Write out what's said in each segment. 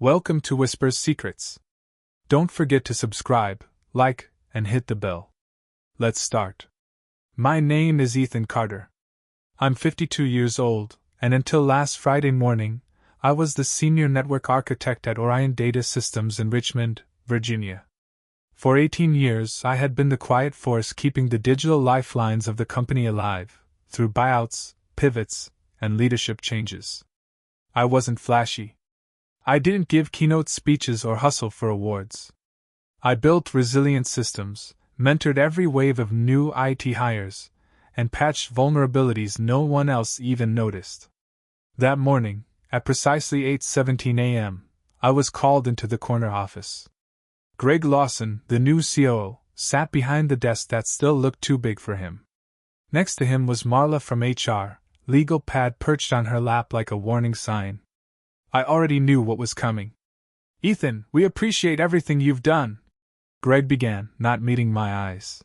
Welcome to Whisper's Secrets. Don't forget to subscribe, like, and hit the bell. Let's start. My name is Ethan Carter. I'm 52 years old, and until last Friday morning, I was the senior network architect at Orion Data Systems in Richmond, Virginia. For 18 years, I had been the quiet force keeping the digital lifelines of the company alive, through buyouts, pivots, and leadership changes. I wasn't flashy. I didn't give keynote speeches or hustle for awards. I built resilient systems, mentored every wave of new IT hires, and patched vulnerabilities no one else even noticed. That morning, at precisely 8:17 a.m., I was called into the corner office. Greg Lawson, the new COO, sat behind the desk that still looked too big for him. Next to him was Marla from HR, legal pad perched on her lap like a warning sign. I already knew what was coming. "Ethan, we appreciate everything you've done," Greg began, not meeting my eyes.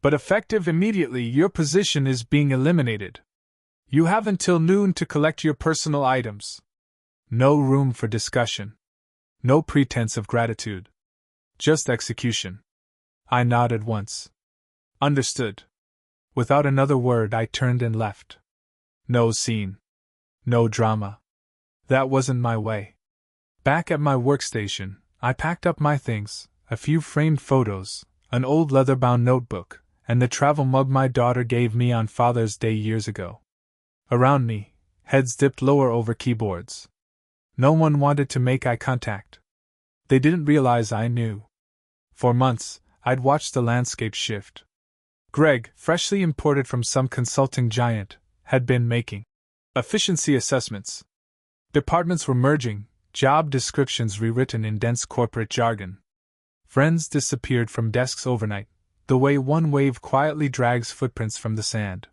"But effective immediately, your position is being eliminated. You have until noon to collect your personal items." No room for discussion. No pretense of gratitude. Just execution. I nodded once. Understood. Without another word, I turned and left. No scene. No drama. That wasn't my way. Back at my workstation, I packed up my things, a few framed photos, an old leather-bound notebook, and the travel mug my daughter gave me on Father's Day years ago. Around me, heads dipped lower over keyboards. No one wanted to make eye contact. They didn't realize I knew. For months, I'd watched the landscape shift. Greg, freshly imported from some consulting giant, had been making efficiency assessments. Departments were merging, job descriptions rewritten in dense corporate jargon. Friends disappeared from desks overnight, the way one wave quietly drags footprints from the sand.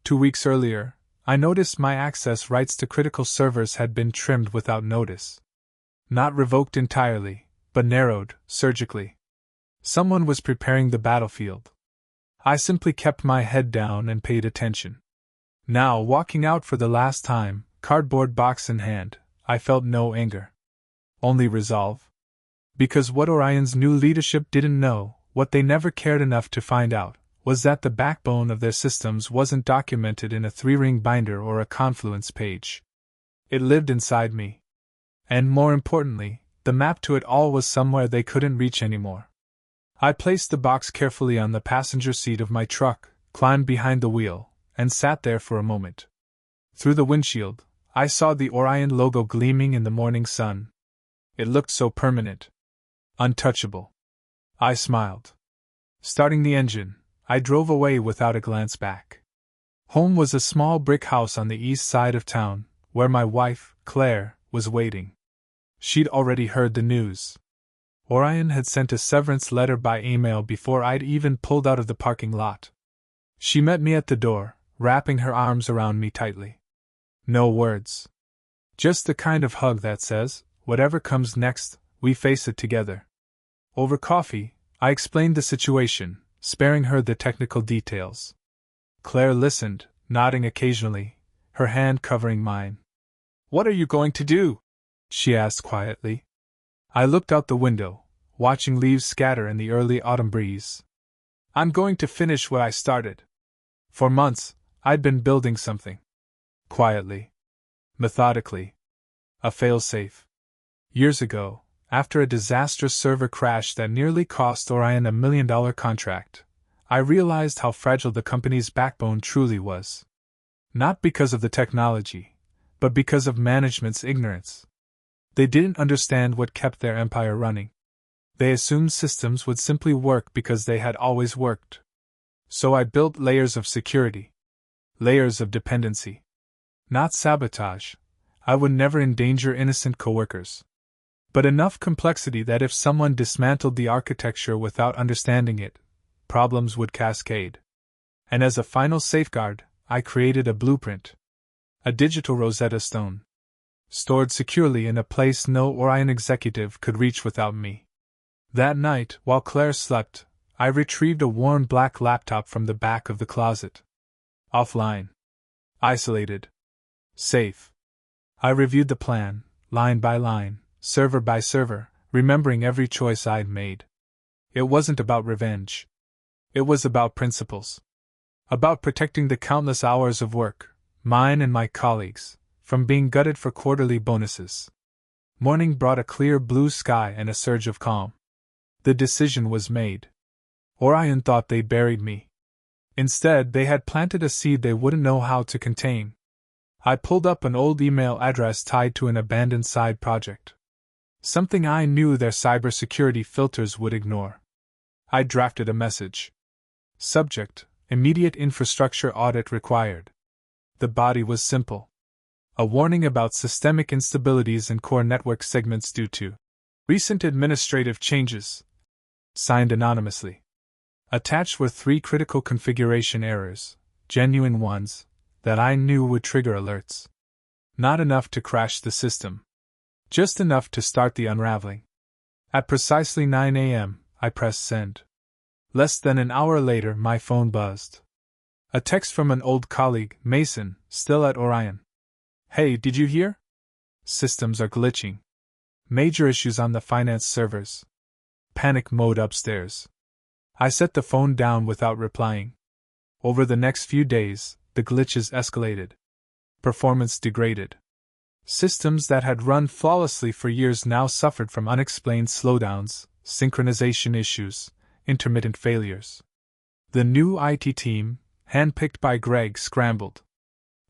2 weeks earlier, I noticed my access rights to critical servers had been trimmed without notice. Not revoked entirely, but narrowed, surgically. Someone was preparing the battlefield. I simply kept my head down and paid attention. Now, walking out for the last time, cardboard box in hand, I felt no anger. Only resolve. Because what Orion's new leadership didn't know, what they never cared enough to find out, was that the backbone of their systems wasn't documented in a 3-ring binder or a Confluence page. It lived inside me. And more importantly, the map to it all was somewhere they couldn't reach anymore. I placed the box carefully on the passenger seat of my truck, climbed behind the wheel, and sat there for a moment. Through the windshield, I saw the Orion logo gleaming in the morning sun. It looked so permanent. Untouchable. I smiled. Starting the engine, I drove away without a glance back. Home was a small brick house on the east side of town, where my wife, Claire, was waiting. She'd already heard the news. Orion had sent a severance letter by email before I'd even pulled out of the parking lot. She met me at the door, wrapping her arms around me tightly. No words. Just the kind of hug that says, whatever comes next, we face it together. Over coffee, I explained the situation, sparing her the technical details. Claire listened, nodding occasionally, her hand covering mine. "What are you going to do?" she asked quietly. I looked out the window, watching leaves scatter in the early autumn breeze. "I'm going to finish what I started." For months, I'd been building something. Quietly. Methodically. A failsafe. Years ago, after a disastrous server crash that nearly cost Orion $1 million contract, I realized how fragile the company's backbone truly was. Not because of the technology, but because of management's ignorance. They didn't understand what kept their empire running. They assumed systems would simply work because they had always worked. So I built layers of security. Layers of dependency. Not sabotage. I would never endanger innocent coworkers. But enough complexity that if someone dismantled the architecture without understanding it, problems would cascade. And as a final safeguard, I created a blueprint. A digital Rosetta Stone. Stored securely in a place no Orion executive could reach without me. That night, while Claire slept, I retrieved a worn black laptop from the back of the closet. Offline. Isolated. Safe. I reviewed the plan, line by line, server by server, remembering every choice I'd made. It wasn't about revenge. It was about principles. About protecting the countless hours of work, mine and my colleagues, from being gutted for quarterly bonuses. Morning brought a clear blue sky and a surge of calm. The decision was made. Orion thought they'd buried me. Instead, they had planted a seed they wouldn't know how to contain. I pulled up an old email address tied to an abandoned side project. Something I knew their cybersecurity filters would ignore. I drafted a message. Subject: Immediate infrastructure audit required. The body was simple. A warning about systemic instabilities in core network segments due to recent administrative changes. Signed anonymously. Attached were 3 critical configuration errors, genuine ones, that I knew would trigger alerts. Not enough to crash the system. Just enough to start the unraveling. At precisely 9 a.m., I pressed send. Less than an hour later, my phone buzzed. A text from an old colleague, Mason, still at Orion. Hey, did you hear? Systems are glitching. Major issues on the finance servers. Panic mode upstairs. I set the phone down without replying. Over the next few days, the glitches escalated. Performance degraded. Systems that had run flawlessly for years now suffered from unexplained slowdowns, synchronization issues, intermittent failures. The new IT team, handpicked by Greg, scrambled.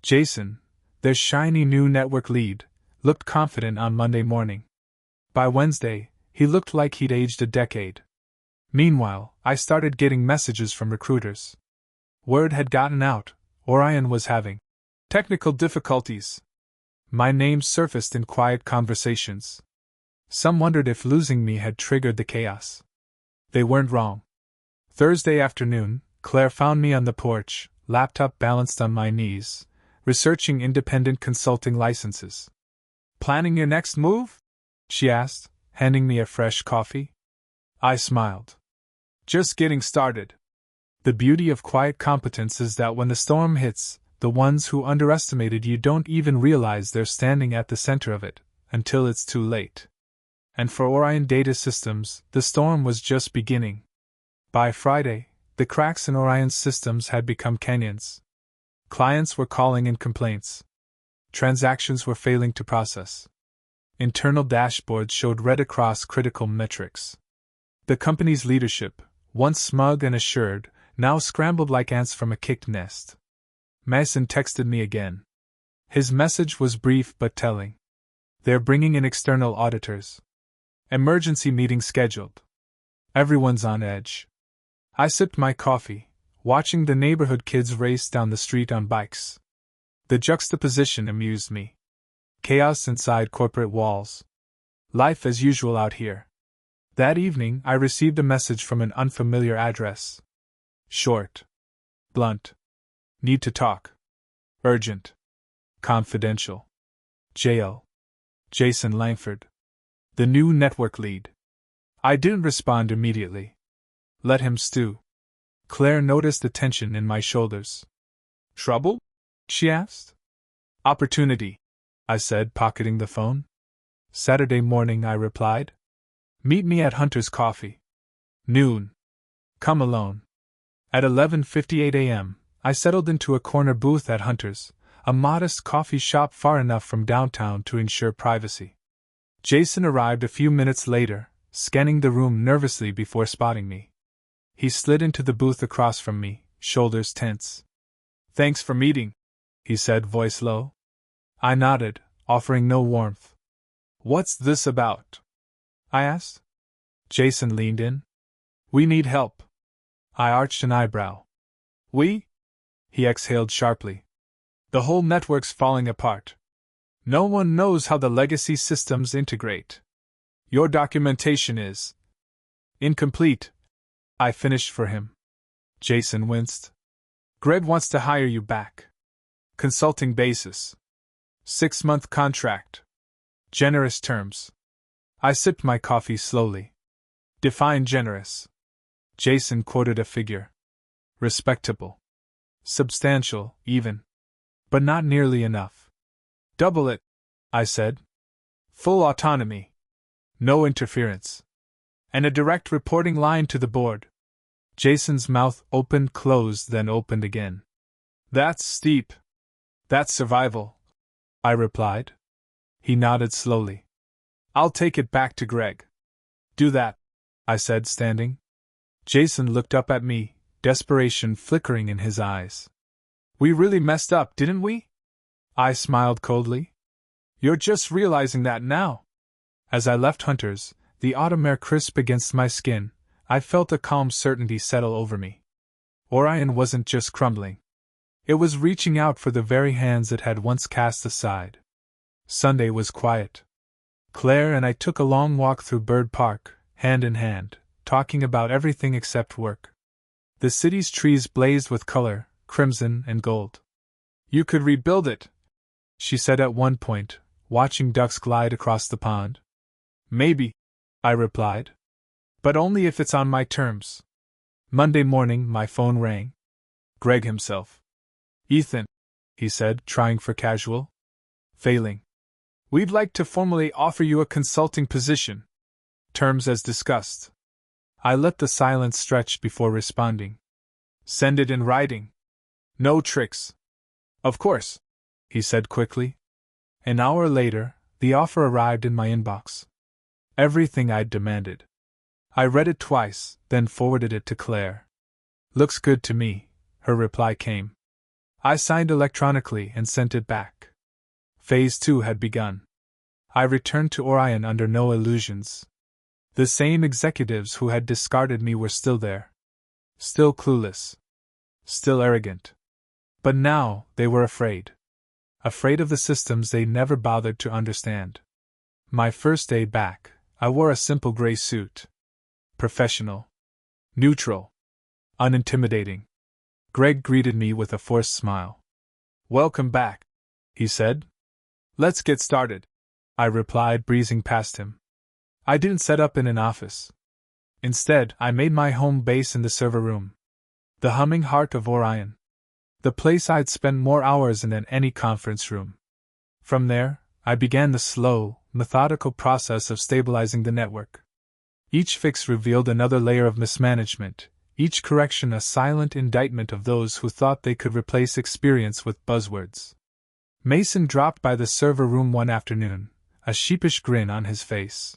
Jason, their shiny new network lead, looked confident on Monday morning. By Wednesday, he looked like he'd aged a decade. Meanwhile, I started getting messages from recruiters. Word had gotten out, Orion was having technical difficulties. My name surfaced in quiet conversations. Some wondered if losing me had triggered the chaos. They weren't wrong. Thursday afternoon, Claire found me on the porch, laptop balanced on my knees, researching independent consulting licenses. Planning your next move? She asked, handing me a fresh coffee. I smiled. Just getting started. The beauty of quiet competence is that when the storm hits, the ones who underestimated you don't even realize they're standing at the center of it, until it's too late. And for Orion Data Systems, the storm was just beginning. By Friday, the cracks in Orion's systems had become canyons. Clients were calling in complaints. Transactions were failing to process. Internal dashboards showed red across critical metrics. The company's leadership, once smug and assured, now scrambled like ants from a kicked nest. Mason texted me again. His message was brief but telling. They're bringing in external auditors. Emergency meeting scheduled. Everyone's on edge. I sipped my coffee, watching the neighborhood kids race down the street on bikes. The juxtaposition amused me. Chaos inside corporate walls. Life as usual out here. That evening, I received a message from an unfamiliar address. Short. Blunt. Need to talk. Urgent. Confidential. Jail. Jason Langford. The new network lead. I didn't respond immediately. Let him stew. Claire noticed the tension in my shoulders. Trouble? She asked. Opportunity, I said, pocketing the phone. Saturday morning, I replied. Meet me at Hunter's Coffee. Noon. Come alone. At 11:58 a.m., I settled into a corner booth at Hunter's, a modest coffee shop far enough from downtown to ensure privacy. Jason arrived a few minutes later, scanning the room nervously before spotting me. He slid into the booth across from me, shoulders tense. Thanks for meeting, he said, voice low. I nodded, offering no warmth. What's this about? I asked. Jason leaned in. We need help. I arched an eyebrow. We? He exhaled sharply. The whole network's falling apart. No one knows how the legacy systems integrate. Your documentation is incomplete. I finished for him. Jason winced. Greg wants to hire you back. Consulting basis. 6-month contract. Generous terms. I sipped my coffee slowly. Define generous. Jason quoted a figure. Respectable. Substantial, even. But not nearly enough. Double it, I said. Full autonomy. No interference. And a direct reporting line to the board. Jason's mouth opened, closed, then opened again. That's steep. That's survival, I replied. He nodded slowly. I'll take it back to Greg. Do that, I said, standing. Jason looked up at me, desperation flickering in his eyes. We really messed up, didn't we? I smiled coldly. You're just realizing that now. As I left Hunter's, the autumn air crisp against my skin, I felt a calm certainty settle over me. Orion wasn't just crumbling. It was reaching out for the very hands it had once cast aside. Sunday was quiet. Claire and I took a long walk through Bird Park, hand in hand, talking about everything except work. The city's trees blazed with color, crimson and gold. You could rebuild it, she said at one point, watching ducks glide across the pond. Maybe, I replied. But only if it's on my terms. Monday morning, my phone rang. Greg himself. Ethan, he said, trying for casual. Failing. We'd like to formally offer you a consulting position. Terms as discussed. I let the silence stretch before responding. Send it in writing. No tricks. Of course, he said quickly. An hour later, the offer arrived in my inbox. Everything I'd demanded. I read it twice, then forwarded it to Claire. Looks good to me, her reply came. I signed electronically and sent it back. Phase 2 had begun. I returned to Orion under no illusions. The same executives who had discarded me were still there. Still clueless. Still arrogant. But now, they were afraid. Afraid of the systems they never bothered to understand. My first day back, I wore a simple gray suit. Professional. Neutral. Unintimidating. Greg greeted me with a forced smile. Welcome back, he said. Let's get started, I replied, breezing past him. I didn't set up in an office. Instead, I made my home base in the server room. The humming heart of Orion. The place I'd spent more hours in than any conference room. From there, I began the slow, methodical process of stabilizing the network. Each fix revealed another layer of mismanagement, each correction a silent indictment of those who thought they could replace experience with buzzwords. Mason dropped by the server room one afternoon, a sheepish grin on his face.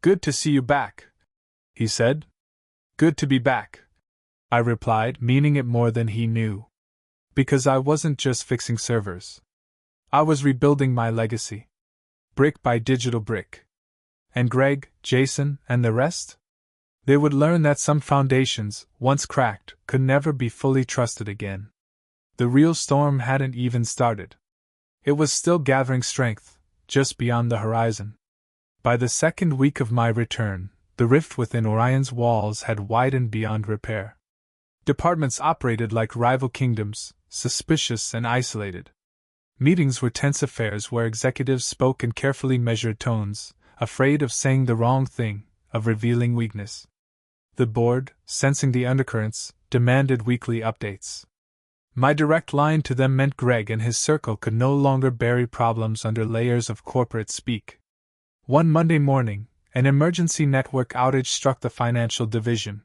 Good to see you back, he said. Good to be back, I replied, meaning it more than he knew. Because I wasn't just fixing servers. I was rebuilding my legacy. Brick by digital brick. And Greg, Jason, and the rest? They would learn that some foundations, once cracked, could never be fully trusted again. The real storm hadn't even started. It was still gathering strength, just beyond the horizon. By the second week of my return, the rift within Orion's walls had widened beyond repair. Departments operated like rival kingdoms, suspicious and isolated. Meetings were tense affairs where executives spoke in carefully measured tones, afraid of saying the wrong thing, of revealing weakness. The board, sensing the undercurrents, demanded weekly updates. My direct line to them meant Greg and his circle could no longer bury problems under layers of corporate speak. One Monday morning, an emergency network outage struck the financial division.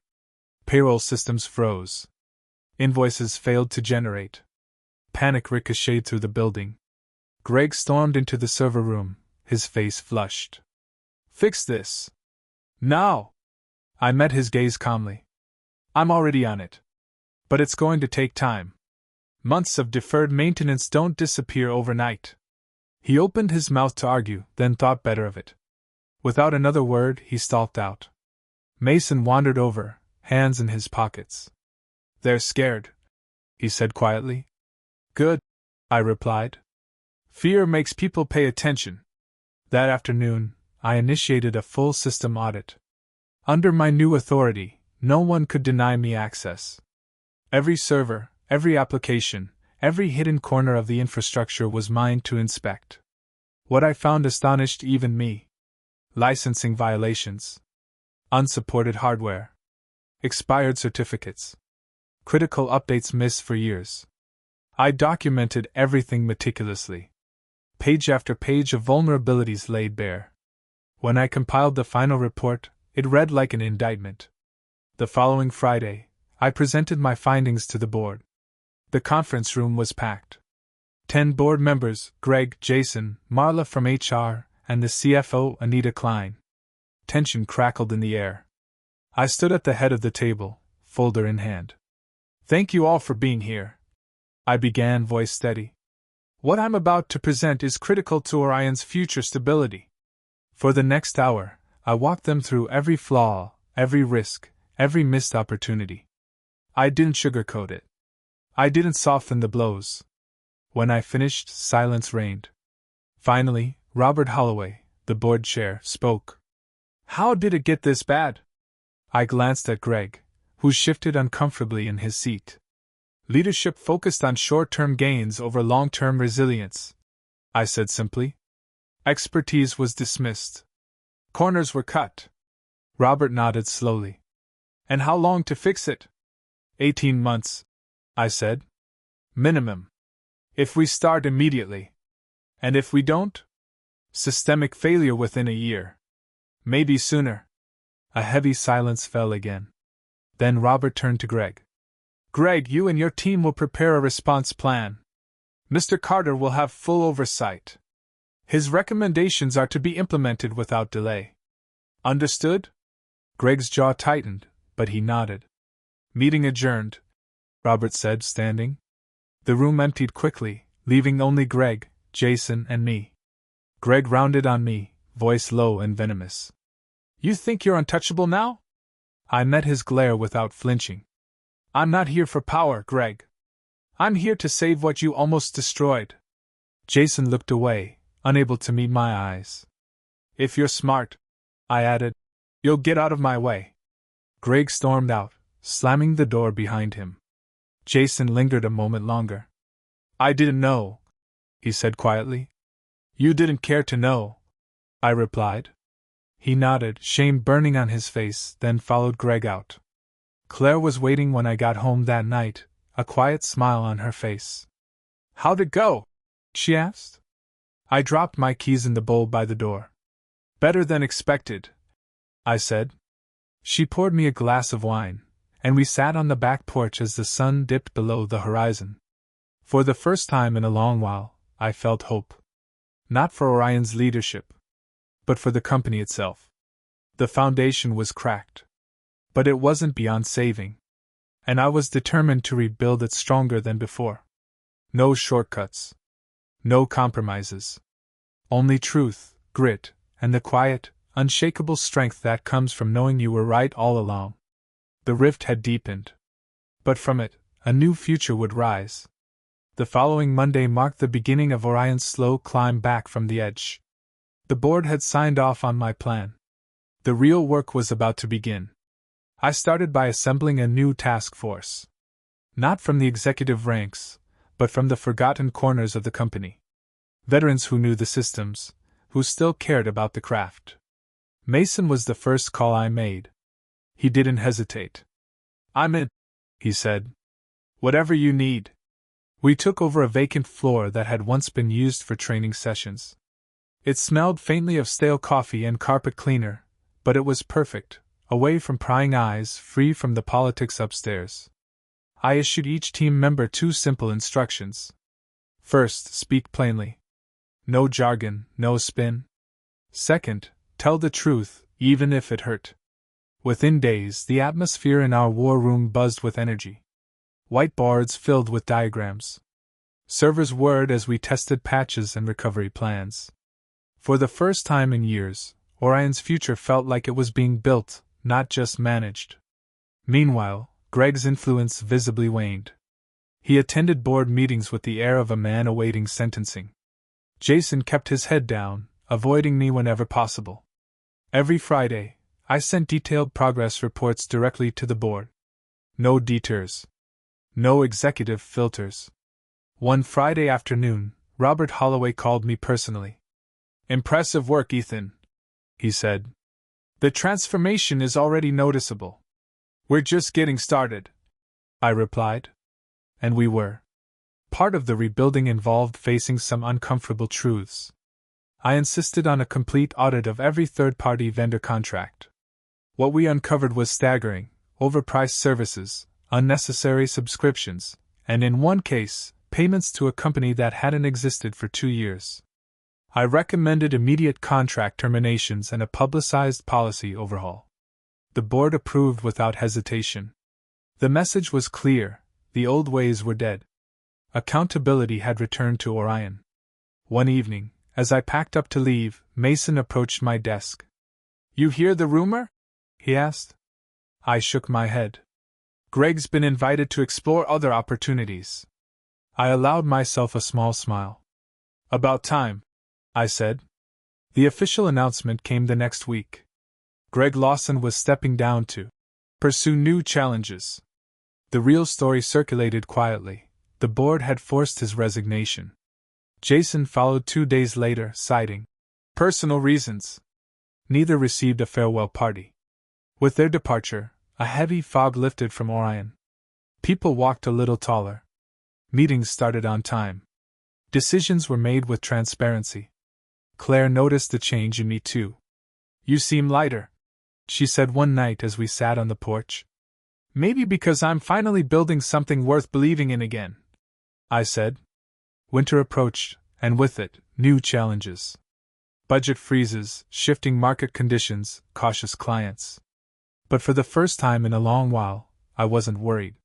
Payroll systems froze. Invoices failed to generate. Panic ricocheted through the building. Greg stormed into the server room, his face flushed. Fix this. Now! I met his gaze calmly. I'm already on it. But it's going to take time. Months of deferred maintenance don't disappear overnight. He opened his mouth to argue, then thought better of it. Without another word, he stalked out. Mason wandered over, hands in his pockets. They're scared, he said quietly. Good, I replied. Fear makes people pay attention. That afternoon, I initiated a full system audit. Under my new authority, no one could deny me access. Every server, every application, every hidden corner of the infrastructure was mine to inspect. What I found astonished even me. Licensing violations. Unsupported hardware. Expired certificates. Critical updates missed for years. I documented everything meticulously. Page after page of vulnerabilities laid bare. When I compiled the final report, it read like an indictment. The following Friday, I presented my findings to the board. The conference room was packed. 10 board members, Greg, Jason, Marla from HR, and the CFO, Anita Klein. Tension crackled in the air. I stood at the head of the table, folder in hand. "Thank you all for being here," I began, voice steady. "What I'm about to present is critical to Orion's future stability." For the next hour, I walked them through every flaw, every risk, every missed opportunity. I didn't sugarcoat it. I didn't soften the blows. When I finished, silence reigned. Finally, Robert Holloway, the board chair, spoke. "How did it get this bad?" I glanced at Greg, who shifted uncomfortably in his seat. "Leadership focused on short-term gains over long-term resilience," I said simply. "Expertise was dismissed. Corners were cut." Robert nodded slowly. "And how long to fix it?" 18 months, I said. "Minimum. If we start immediately. And if we don't? Systemic failure within a year. Maybe sooner." A heavy silence fell again. Then Robert turned to Greg. "Greg, you and your team will prepare a response plan. Mr. Carter will have full oversight. His recommendations are to be implemented without delay. Understood?" Greg's jaw tightened, but he nodded. "Meeting adjourned," Robert said, standing. The room emptied quickly, leaving only Greg, Jason, and me. Greg rounded on me, voice low and venomous. "You think you're untouchable now?" I met his glare without flinching. "I'm not here for power, Greg. I'm here to save what you almost destroyed." Jason looked away, unable to meet my eyes. "If you're smart," I added, "you'll get out of my way." Greg stormed out, slamming the door behind him. Jason lingered a moment longer. "I didn't know," he said quietly. "You didn't care to know," I replied. He nodded, shame burning on his face, then followed Greg out. Claire was waiting when I got home that night, a quiet smile on her face. "How'd it go?" she asked. I dropped my keys in the bowl by the door. "Better than expected," I said. She poured me a glass of wine, and we sat on the back porch as the sun dipped below the horizon. For the first time in a long while, I felt hope. Not for Orion's leadership, but for the company itself. The foundation was cracked. But it wasn't beyond saving. And I was determined to rebuild it stronger than before. No shortcuts. No compromises. Only truth, grit, and the quiet, unshakable strength that comes from knowing you were right all along. The rift had deepened. But from it, a new future would rise. The following Monday marked the beginning of Orion's slow climb back from the edge. The board had signed off on my plan. The real work was about to begin. I started by assembling a new task force. Not from the executive ranks, but from the forgotten corners of the company. Veterans who knew the systems, who still cared about the craft. Mason was the first call I made. He didn't hesitate. "I'm in," he said. "Whatever you need." We took over a vacant floor that had once been used for training sessions. It smelled faintly of stale coffee and carpet cleaner, but it was perfect, away from prying eyes, free from the politics upstairs. I issued each team member 2 simple instructions. First, speak plainly. No jargon, no spin. Second, tell the truth, even if it hurt. Within days, the atmosphere in our war room buzzed with energy. Whiteboards filled with diagrams. Servers whirred as we tested patches and recovery plans. For the first time in years, Orion's future felt like it was being built, not just managed. Meanwhile, Greg's influence visibly waned. He attended board meetings with the air of a man awaiting sentencing. Jason kept his head down, avoiding me whenever possible. Every Friday, I sent detailed progress reports directly to the board. No detours. No executive filters. One Friday afternoon, Robert Holloway called me personally. "Impressive work, Ethan," he said. "The transformation is already noticeable." "We're just getting started," I replied. And we were. Part of the rebuilding involved facing some uncomfortable truths. I insisted on a complete audit of every third-party vendor contract. What we uncovered was staggering: overpriced services, unnecessary subscriptions, and in one case, payments to a company that hadn't existed for 2 years. I recommended immediate contract terminations and a publicized policy overhaul. The board approved without hesitation. The message was clear: the old ways were dead. Accountability had returned to Orion. One evening, as I packed up to leave, Mason approached my desk. "You hear the rumor?" he asked. I shook my head. "Greg's been invited to explore other opportunities." I allowed myself a small smile. "About time," I said. The official announcement came the next week. Greg Lawson was stepping down to pursue new challenges. The real story circulated quietly. The board had forced his resignation. Jason followed 2 days later, citing personal reasons. Neither received a farewell party. With their departure, a heavy fog lifted from Orion. People walked a little taller. Meetings started on time. Decisions were made with transparency. Claire noticed the change in me too. "You seem lighter," she said one night as we sat on the porch. "Maybe because I'm finally building something worth believing in again," I said. Winter approached, and with it, new challenges. Budget freezes, shifting market conditions, cautious clients. But for the first time in a long while, I wasn't worried.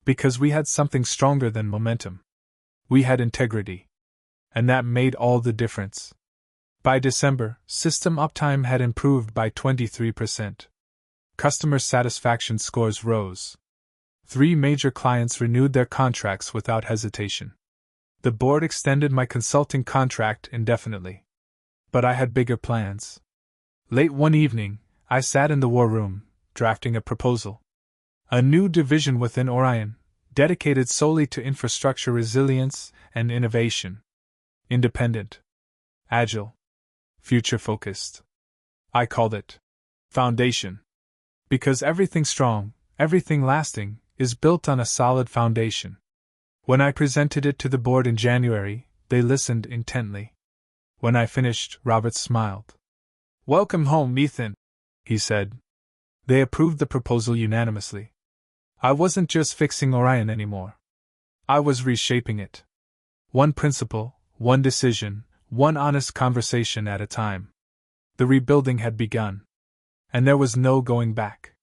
Because we had something stronger than momentum. We had integrity. And that made all the difference. By December, system uptime had improved by 23%. Customer satisfaction scores rose. 3 major clients renewed their contracts without hesitation. The board extended my consulting contract indefinitely. But I had bigger plans. Late one evening, I sat in the war room, drafting a proposal. A new division within Orion, dedicated solely to infrastructure resilience and innovation. Independent. Agile. Future-focused. I called it Foundation. Because everything strong, everything lasting, is built on a solid foundation. When I presented it to the board in January, they listened intently. When I finished, Robert smiled. "Welcome home, Ethan," he said. They approved the proposal unanimously. I wasn't just fixing Orion anymore. I was reshaping it. One principle, one decision, one honest conversation at a time. The rebuilding had begun. And there was no going back.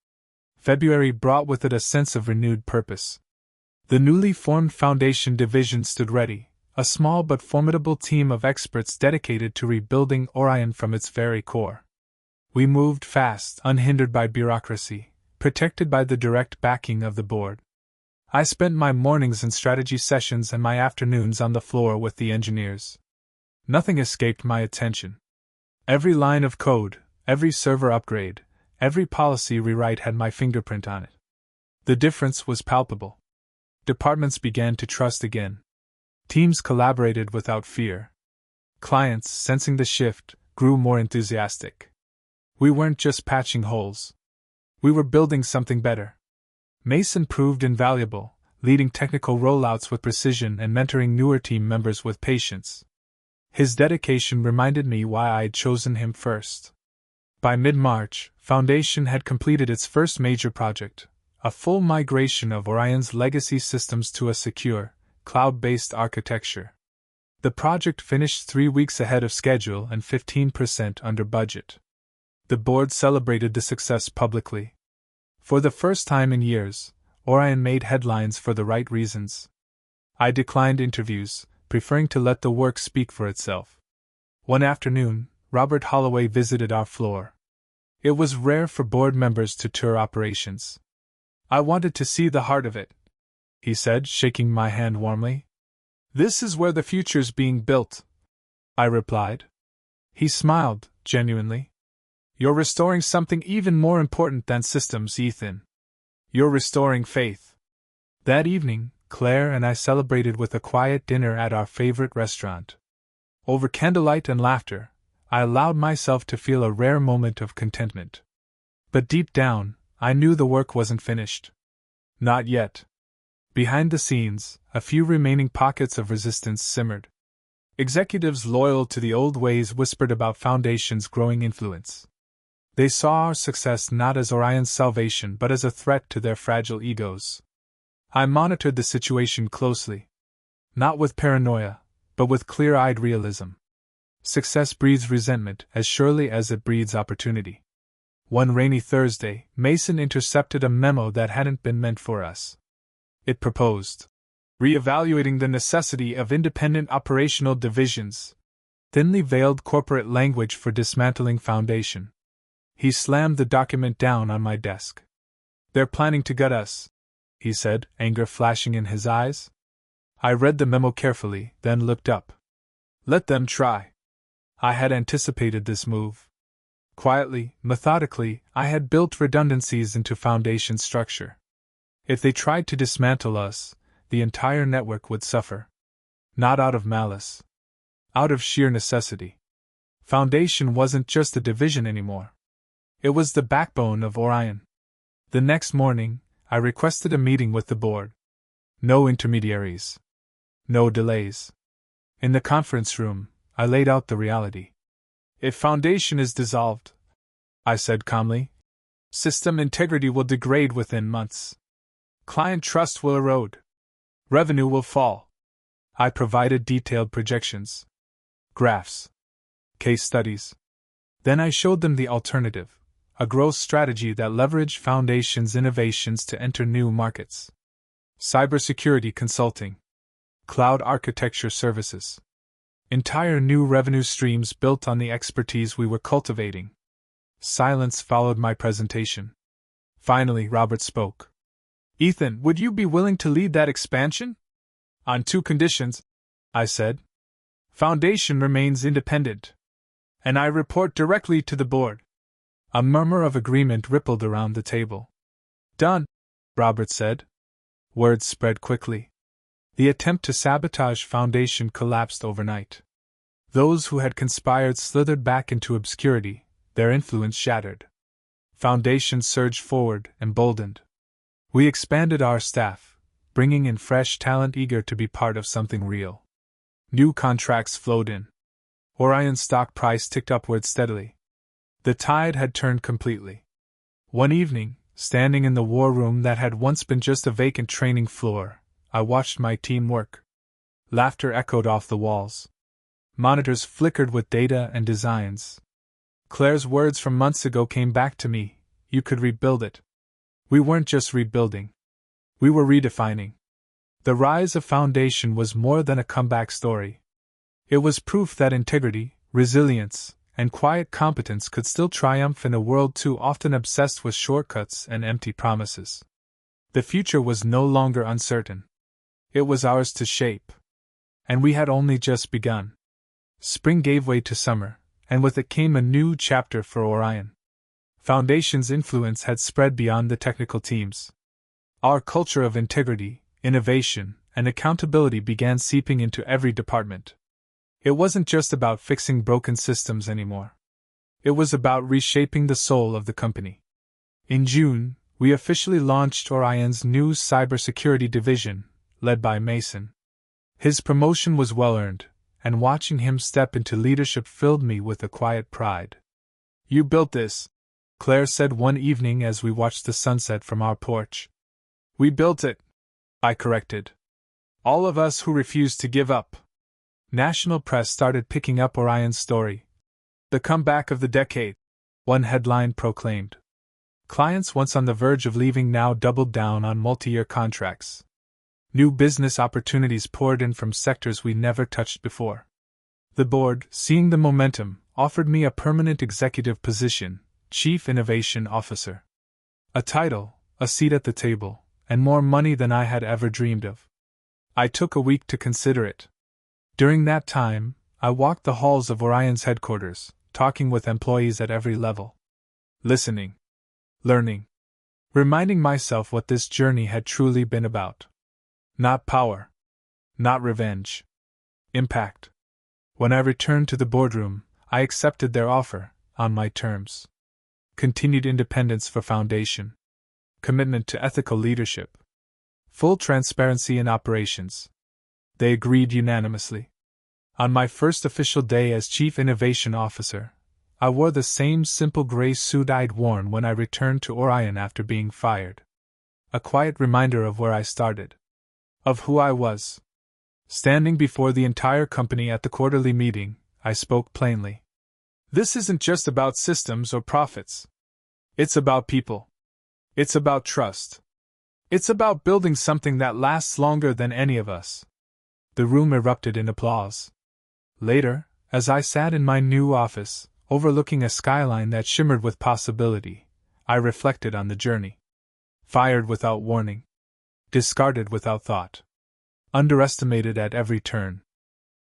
February brought with it a sense of renewed purpose. The newly formed Foundation Division stood ready, a small but formidable team of experts dedicated to rebuilding Orion from its very core. We moved fast, unhindered by bureaucracy, protected by the direct backing of the board. I spent my mornings in strategy sessions and my afternoons on the floor with the engineers. Nothing escaped my attention. Every line of code, every server upgrade, every policy rewrite had my fingerprint on it. The difference was palpable. Departments began to trust again. Teams collaborated without fear. Clients, sensing the shift, grew more enthusiastic. We weren't just patching holes. We were building something better. Mason proved invaluable, leading technical rollouts with precision and mentoring newer team members with patience. His dedication reminded me why I had chosen him first. By mid-March, Foundation had completed its first major project, a full migration of Orion's legacy systems to a secure, cloud-based architecture. The project finished 3 weeks ahead of schedule and 15% under budget. The board celebrated the success publicly. For the first time in years, Orion made headlines for the right reasons. I declined interviews, preferring to let the work speak for itself. One afternoon, Robert Holloway visited our floor. It was rare for board members to tour operations. "I wanted to see the heart of it," he said, shaking my hand warmly. "This is where the future's being built," I replied. He smiled, genuinely. "You're restoring something even more important than systems, Ethan. You're restoring faith." That evening, Claire and I celebrated with a quiet dinner at our favorite restaurant. Over candlelight and laughter, I allowed myself to feel a rare moment of contentment. But deep down, I knew the work wasn't finished. Not yet. Behind the scenes, a few remaining pockets of resistance simmered. Executives loyal to the old ways whispered about Foundation's growing influence. They saw our success not as Orion's salvation but as a threat to their fragile egos. I monitored the situation closely. Not with paranoia, but with clear-eyed realism. Success breeds resentment as surely as it breeds opportunity. One rainy Thursday, Mason intercepted a memo that hadn't been meant for us. It proposed reevaluating the necessity of independent operational divisions, thinly veiled corporate language for dismantling Foundation. He slammed the document down on my desk. "They're planning to gut us," he said, anger flashing in his eyes. I read the memo carefully, then looked up. Let them try. I had anticipated this move. Quietly, methodically, I had built redundancies into Foundation structure. If they tried to dismantle us, the entire network would suffer. Not out of malice. Out of sheer necessity. Foundation wasn't just a division anymore. It was the backbone of Orion. The next morning, I requested a meeting with the board. No intermediaries. No delays. In the conference room, I laid out the reality. If Foundation is dissolved, I said calmly, system integrity will degrade within months. Client trust will erode. Revenue will fall. I provided detailed projections, graphs, case studies. Then I showed them the alternative, a growth strategy that leveraged Foundation's innovations to enter new markets. Cybersecurity consulting. Cloud architecture services. Entire new revenue streams built on the expertise we were cultivating. Silence followed my presentation. Finally, Robert spoke. Ethan, would you be willing to lead that expansion? On 2 conditions, I said. Foundation remains independent. And I report directly to the board. A murmur of agreement rippled around the table. Done, Robert said. Words spread quickly. The attempt to sabotage Foundation collapsed overnight. Those who had conspired slithered back into obscurity, their influence shattered. Foundation surged forward, emboldened. We expanded our staff, bringing in fresh talent eager to be part of something real. New contracts flowed in. Orion's stock price ticked upward steadily. The tide had turned completely. One evening, standing in the war room that had once been just a vacant training floor, I watched my team work. Laughter echoed off the walls. Monitors flickered with data and designs. Claire's words from months ago came back to me, you could rebuild it. We weren't just rebuilding. We were redefining. The rise of Foundation was more than a comeback story. It was proof that integrity, resilience, and quiet competence could still triumph in a world too often obsessed with shortcuts and empty promises. The future was no longer uncertain. It was ours to shape. And we had only just begun. Spring gave way to summer, and with it came a new chapter for Orion. Foundation's influence had spread beyond the technical teams. Our culture of integrity, innovation, and accountability began seeping into every department. It wasn't just about fixing broken systems anymore. It was about reshaping the soul of the company. In June, we officially launched Orion's new cybersecurity division, led by Mason. His promotion was well-earned, and watching him step into leadership filled me with a quiet pride. You built this, Claire said one evening as we watched the sunset from our porch. We built it, I corrected. All of us who refused to give up. National press started picking up Orion's story. The comeback of the decade, one headline proclaimed. Clients once on the verge of leaving now doubled down on multi-year contracts. New business opportunities poured in from sectors we never touched before. The board, seeing the momentum, offered me a permanent executive position, Chief Innovation Officer. A title, a seat at the table, and more money than I had ever dreamed of. I took a week to consider it. During that time, I walked the halls of Orion's headquarters, talking with employees at every level. Listening. Learning. Reminding myself what this journey had truly been about. Not power. Not revenge. Impact. When I returned to the boardroom, I accepted their offer, on my terms. Continued independence for Foundation. Commitment to ethical leadership. Full transparency in operations. They agreed unanimously. On my first official day as Chief Innovation Officer, I wore the same simple gray suit I'd worn when I returned to Orion after being fired. A quiet reminder of where I started. Of who I was. Standing before the entire company at the quarterly meeting, I spoke plainly. This isn't just about systems or profits. It's about people. It's about trust. It's about building something that lasts longer than any of us. The room erupted in applause. Later, as I sat in my new office, overlooking a skyline that shimmered with possibility, I reflected on the journey. Fired without warning. Discarded without thought. Underestimated at every turn.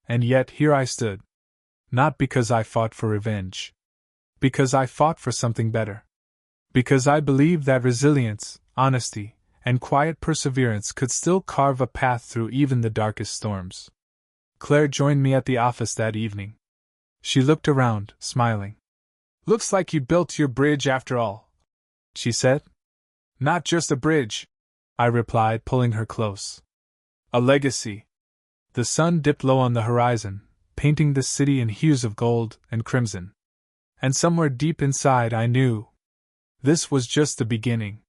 And yet here I stood. Not because I fought for revenge. Because I fought for something better. Because I believed that resilience, honesty, and quiet perseverance could still carve a path through even the darkest storms. Claire joined me at the office that evening. She looked around, smiling. Looks like you built your bridge after all, she said. Not just a bridge, I replied, pulling her close. A legacy. The sun dipped low on the horizon, painting the city in hues of gold and crimson. And somewhere deep inside I knew this was just the beginning.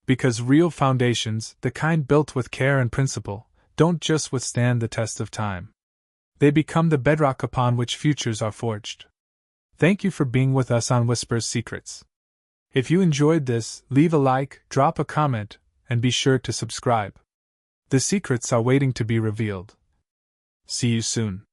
Because real foundations, the kind built with care and principle, don't just withstand the test of time. They become the bedrock upon which futures are forged. Thank you for being with us on Whisper's Secrets. If you enjoyed this, leave a like, drop a comment, and be sure to subscribe. The secrets are waiting to be revealed. See you soon.